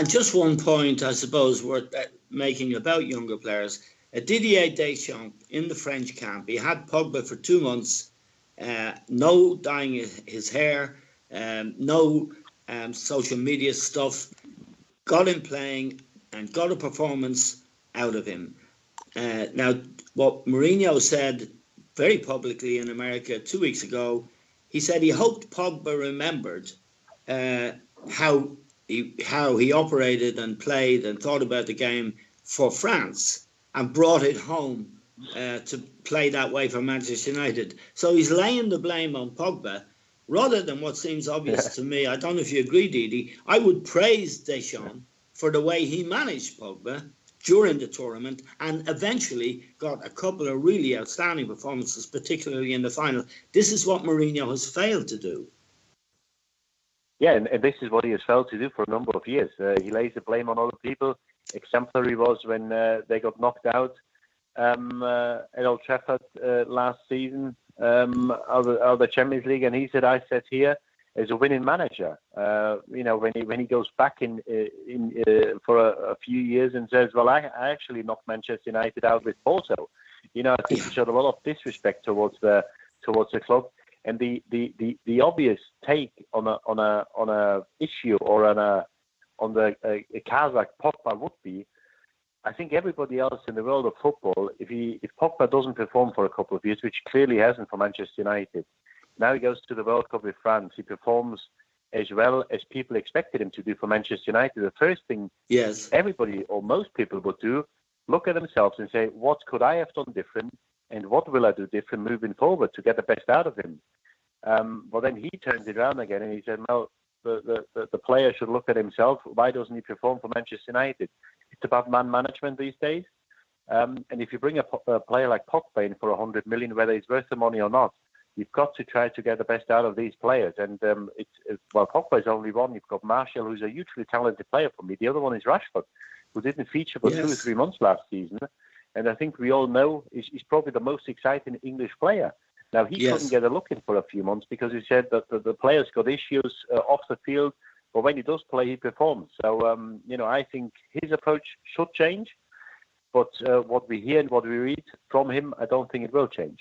And just one point, I suppose, worth making about younger players. Didier Deschamps in the French camp, he had Pogba for 2 months, no dyeing his hair, no social media stuff, got him playing and got a performance out of him. Now, what Mourinho said very publicly in America 2 weeks ago, he said he hoped Pogba remembered how he operated and played and thought about the game for France and brought it home to play that way for Manchester United. So he's laying the blame on Pogba rather than what seems obvious to me. I don't know if you agree, Didi. I would praise Deschamps for the way he managed Pogba during the tournament and eventually got a couple of really outstanding performances, particularly in the final. This is what Mourinho has failed to do. Yeah, and this is what he has failed to do for a number of years. He lays the blame on other people. Exemplary was when they got knocked out at Old Trafford last season of the Champions League, and he said, "I sat here as a winning manager." When he goes back in for a few years and says, "Well, I actually knocked Manchester United out with Porto." I think he showed a lot of disrespect towards the club. And the obvious take on a issue or on the case like Pogba would be, I think everybody else in the world of football, if Pogba doesn't perform for a couple of years, which clearly hasn't for Manchester United, now he goes to the World Cup with France, he performs as well as people expected him to do for Manchester United. The first thing everybody or most people would do, look at themselves and say, what could I have done different? And what will I do different moving forward to get the best out of him? But then he turns it around again and he said, "No, the player should look at himself. Why doesn't he perform for Manchester United?" It's about man management these days. And if you bring a player like Pogba in for 100 million, whether it's worth the money or not, you've got to try to get the best out of these players. And Pogba is only one. You've got Martial, who's a hugely talented player for me. The other one is Rashford, who didn't feature for 2 or 3 months last season. And I think we all know he's probably the most exciting English player. Now, he couldn't get a look in for a few months because he said that the players got issues off the field, but when he does play, he performs. So, I think his approach should change, but what we hear and what we read from him, I don't think it will change.